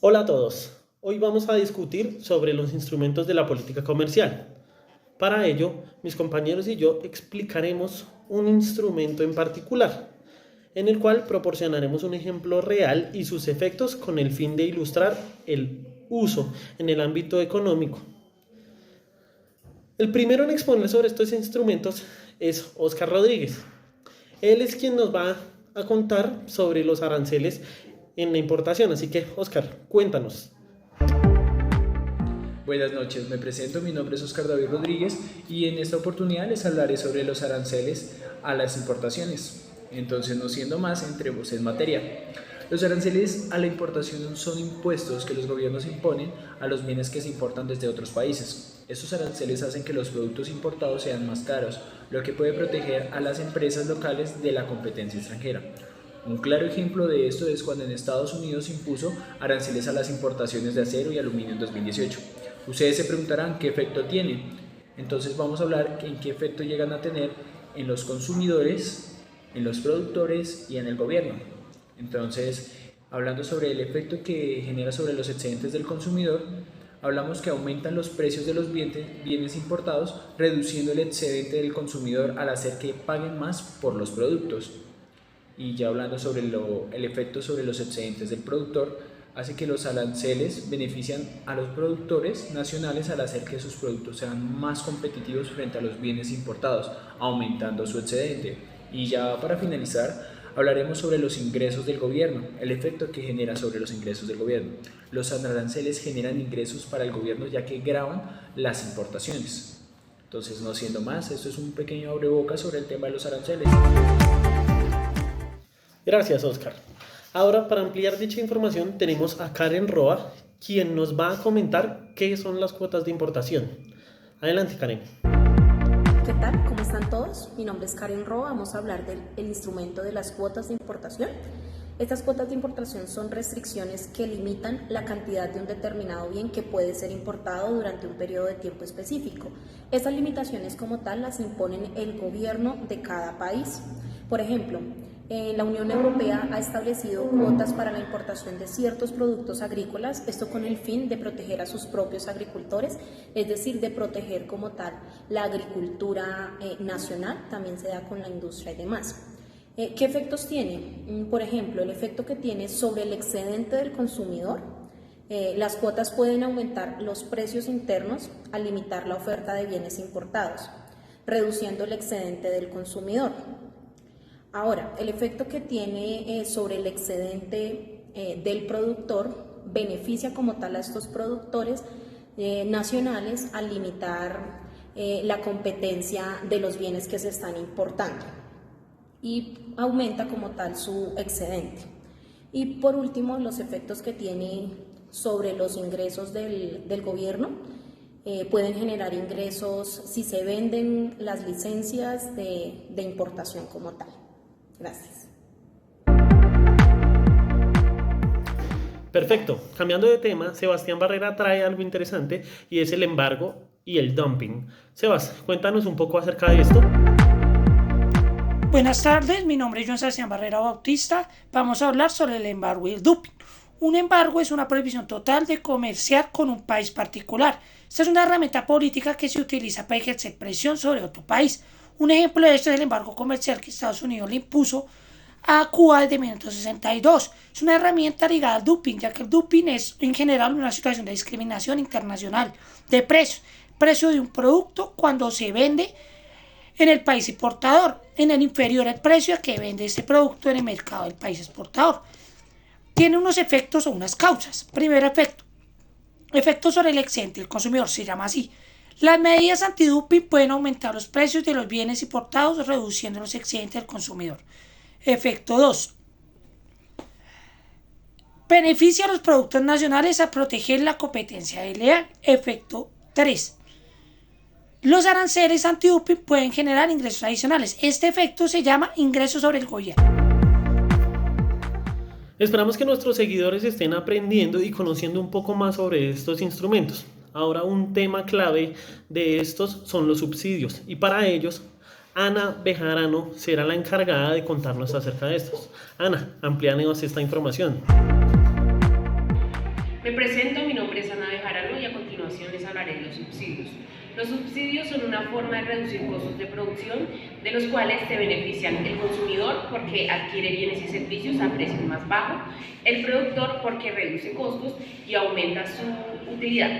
Hola a todos. Hoy vamos a discutir sobre los instrumentos de la política comercial. Para ello, mis compañeros y yo explicaremos un instrumento en particular, en el cual proporcionaremos un ejemplo real y sus efectos con el fin de ilustrar el uso en el ámbito económico. El primero en exponer sobre estos instrumentos es Óscar Rodríguez. Él es quien nos va a contar sobre los aranceles en la importación. Así que, Óscar, cuéntanos. Buenas noches, me presento, mi nombre es Óscar David Rodríguez y en esta oportunidad les hablaré sobre los aranceles a las importaciones. Entonces, no siendo más, entremos en materia. Los aranceles a la importación son impuestos que los gobiernos imponen a los bienes que se importan desde otros países. Estos aranceles hacen que los productos importados sean más caros, lo que puede proteger a las empresas locales de la competencia extranjera. Un claro ejemplo de esto es cuando en Estados Unidos impuso aranceles a las importaciones de acero y aluminio en 2018. Ustedes se preguntarán qué efecto tiene. Entonces vamos a hablar en qué efecto llegan a tener en los consumidores, en los productores y en el gobierno. Entonces, hablando sobre el efecto que genera sobre los excedentes del consumidor, hablamos que aumentan los precios de los bienes importados, reduciendo el excedente del consumidor al hacer que paguen más por los productos. Y ya hablando sobre el efecto sobre los excedentes del productor, hace que los aranceles benefician a los productores nacionales al hacer que sus productos sean más competitivos frente a los bienes importados, aumentando su excedente. Y ya para finalizar, hablaremos sobre los ingresos del gobierno, el efecto que genera sobre los ingresos del gobierno. Los aranceles generan ingresos para el gobierno ya que gravan las importaciones. Entonces, no siendo más, esto es un pequeño abrebocas sobre el tema de los aranceles. Gracias, Óscar. Ahora, para ampliar dicha información, tenemos a Karen Roa, quien nos va a comentar qué son las cuotas de importación. Adelante, Karen. ¿Qué tal? ¿Cómo están todos? Mi nombre es Karen Roa. Vamos a hablar del instrumento de las cuotas de importación. Estas cuotas de importación son restricciones que limitan la cantidad de un determinado bien que puede ser importado durante un periodo de tiempo específico. Estas limitaciones como tal las imponen el gobierno de cada país. Por ejemplo, la Unión Europea ha establecido cuotas para la importación de ciertos productos agrícolas, esto con el fin de proteger a sus propios agricultores, es decir, de proteger como tal la agricultura nacional, también se da con la industria y demás. ¿Qué efectos tiene? Por ejemplo, el efecto que tiene sobre el excedente del consumidor. Las cuotas pueden aumentar los precios internos al limitar la oferta de bienes importados, reduciendo el excedente del consumidor. Ahora, el efecto que tiene sobre el excedente del productor beneficia como tal a estos productores nacionales al limitar la competencia de los bienes que se están importando y aumenta como tal su excedente. Y por último, los efectos que tiene sobre los ingresos del gobierno. Pueden generar ingresos si se venden las licencias de importación como tal. Gracias. Perfecto. Cambiando de tema, Sebastián Barrera trae algo interesante y es el embargo y el dumping. Sebas, cuéntanos un poco acerca de esto. Buenas tardes, mi nombre es Joan Sebastián Barrera Bautista. Vamos a hablar sobre el embargo y el dumping. Un embargo es una prohibición total de comerciar con un país particular. Esta es una herramienta política que se utiliza para ejercer presión sobre otro país. Un ejemplo de esto es el embargo comercial que Estados Unidos le impuso a Cuba desde 1962. Es una herramienta ligada al dumping, ya que el dumping es en general una situación de discriminación internacional de precios. Precio de un producto cuando se vende en el país importador, en el inferior al precio a que vende este producto en el mercado del país exportador. Tiene unos efectos o unas causas. Primer efecto sobre el excedente del consumidor, se llama así. Las medidas antidumping pueden aumentar los precios de los bienes importados, reduciendo los excedentes del consumidor. Efecto 2. Beneficia a los productos nacionales a proteger la competencia desleal. Efecto 3. Los aranceles antidumping pueden generar ingresos adicionales. Este efecto se llama ingresos sobre el gobierno. Esperamos que nuestros seguidores estén aprendiendo y conociendo un poco más sobre estos instrumentos. Ahora, un tema clave de estos son los subsidios y para ellos Ana Bejarano será la encargada de contarnos acerca de estos. Ana, amplíanos esta información. Me presento, mi nombre es Ana Bejarano y a continuación les hablaré de los subsidios. Los subsidios son una forma de reducir costos de producción de los cuales se benefician el consumidor porque adquiere bienes y servicios a precio más bajo, el productor porque reduce costos y aumenta su utilidad.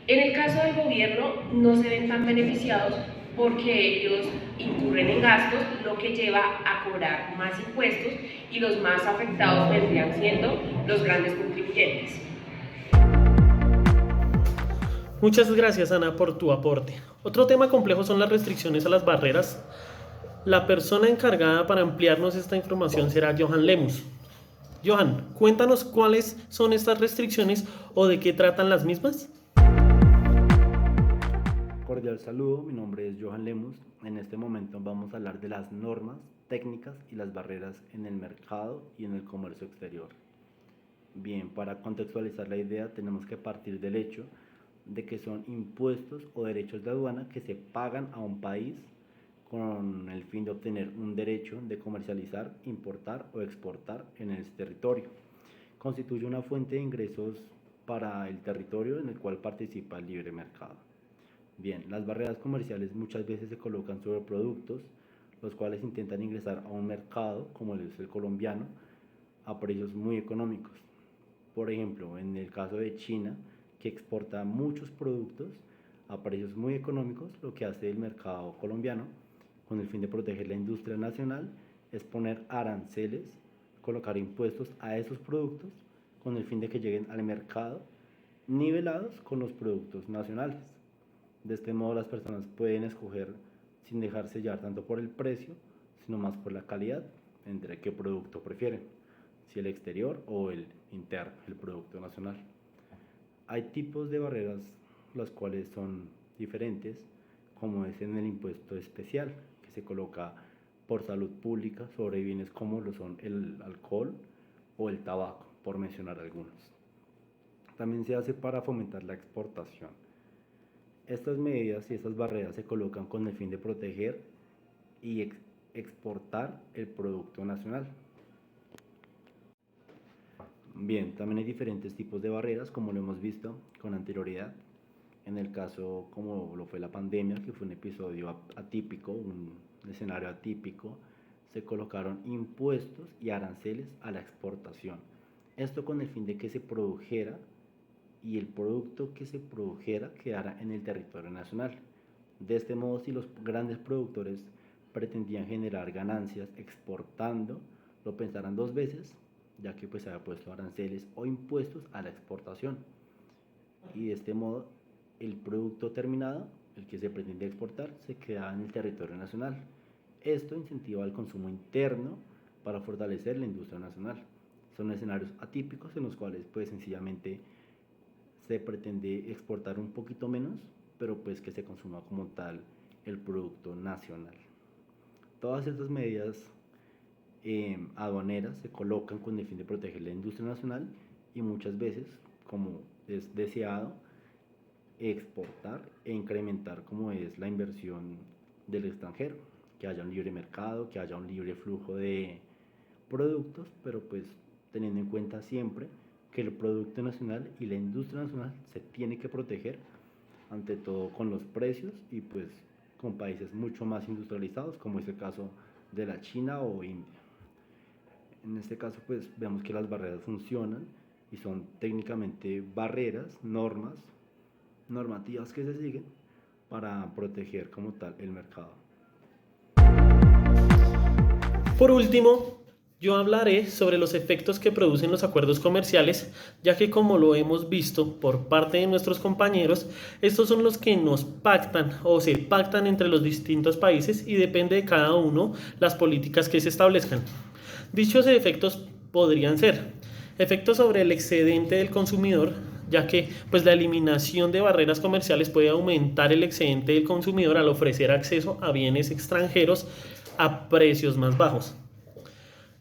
En el caso del gobierno no se ven tan beneficiados porque ellos incurren en gastos, lo que lleva a cobrar más impuestos y los más afectados vendrían siendo los grandes contribuyentes. Muchas gracias, Ana, por tu aporte. Otro tema complejo son las restricciones a las barreras. La persona encargada para ampliarnos esta información será Johan Lemus. Johan, cuéntanos cuáles son estas restricciones o de qué tratan las mismas. Cordial saludo, mi nombre es Johan Lemus. En este momento vamos a hablar de las normas, técnicas y las barreras en el mercado y en el comercio exterior. Bien, para contextualizar la idea tenemos que partir del hecho de que son impuestos o derechos de aduana que se pagan a un país con el fin de obtener un derecho de comercializar, importar o exportar en ese territorio. Constituye una fuente de ingresos para el territorio en el cual participa el libre mercado. Bien, las barreras comerciales muchas veces se colocan sobre productos los cuales intentan ingresar a un mercado como es el colombiano a precios muy económicos. Por ejemplo, en el caso de China, que exporta muchos productos a precios muy económicos, lo que hace el mercado colombiano con el fin de proteger la industria nacional es poner aranceles, colocar impuestos a esos productos con el fin de que lleguen al mercado nivelados con los productos nacionales. De este modo las personas pueden escoger sin dejarse llevar tanto por el precio, sino más por la calidad, entre qué producto prefieren, si el exterior o el interno, el producto nacional. Hay tipos de barreras las cuales son diferentes, como es en el impuesto especial, que se coloca por salud pública sobre bienes como lo son el alcohol o el tabaco, por mencionar algunos. También se hace para fomentar la exportación. Estas medidas y estas barreras se colocan con el fin de proteger y exportar el producto nacional. Bien, también hay diferentes tipos de barreras, como lo hemos visto con anterioridad. En el caso como lo fue la pandemia, que fue un episodio atípico, un escenario atípico, se colocaron impuestos y aranceles a la exportación. Esto con el fin de que se produjera y el producto que se produjera quedara en el territorio nacional. De este modo, si los grandes productores pretendían generar ganancias exportando, lo pensaran dos veces, ya que pues se había puesto aranceles o impuestos a la exportación. Y de este modo, el producto terminado, el que se pretende exportar, se quedaba en el territorio nacional. Esto incentiva el consumo interno para fortalecer la industria nacional. Son escenarios atípicos en los cuales pues sencillamente se pretende exportar un poquito menos, pero pues que se consuma como tal el producto nacional. Todas estas medidas aduaneras se colocan con el fin de proteger la industria nacional y muchas veces, como es deseado, exportar e incrementar como es la inversión del extranjero, que haya un libre mercado, que haya un libre flujo de productos, pero pues teniendo en cuenta siempre que el producto nacional y la industria nacional se tiene que proteger ante todo con los precios y pues con países mucho más industrializados como es el caso de la China o India. En este caso pues vemos que las barreras funcionan y son técnicamente barreras, normativas que se siguen para proteger como tal el mercado. Por último, yo hablaré sobre los efectos que producen los acuerdos comerciales, ya que como lo hemos visto por parte de nuestros compañeros, estos son los que nos pactan o se pactan entre los distintos países y depende de cada uno las políticas que se establezcan. Dichos efectos podrían ser efectos sobre el excedente del consumidor, ya que pues, la eliminación de barreras comerciales puede aumentar el excedente del consumidor al ofrecer acceso a bienes extranjeros a precios más bajos.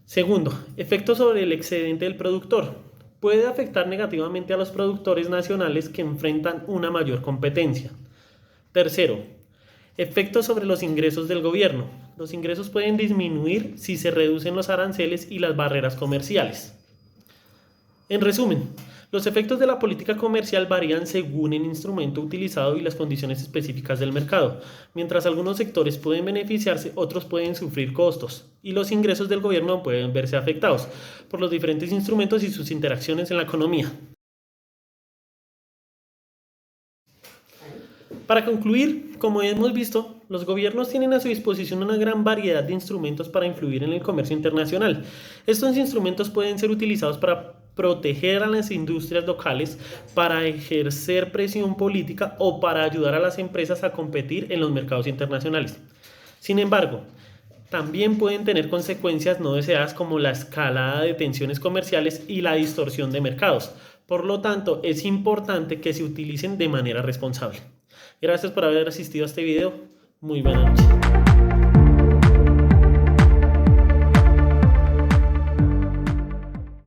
Segundo, efectos sobre el excedente del productor. Puede afectar negativamente a los productores nacionales que enfrentan una mayor competencia. Tercero, efectos sobre los ingresos del gobierno. Los ingresos pueden disminuir si se reducen los aranceles y las barreras comerciales. En resumen, Los efectos de la política comercial varían según el instrumento utilizado y las condiciones específicas del mercado. Mientras algunos sectores pueden beneficiarse, otros pueden sufrir costos y los ingresos del gobierno pueden verse afectados por los diferentes instrumentos y sus interacciones en la economía. Para concluir, como hemos visto, los gobiernos tienen a su disposición una gran variedad de instrumentos para influir en el comercio internacional. Estos instrumentos pueden ser utilizados para proteger a las industrias locales, para ejercer presión política o para ayudar a las empresas a competir en los mercados internacionales. Sin embargo, también pueden tener consecuencias no deseadas como la escalada de tensiones comerciales y la distorsión de mercados. Por lo tanto, es importante que se utilicen de manera responsable. Gracias por haber asistido a este video. Muy buena noche.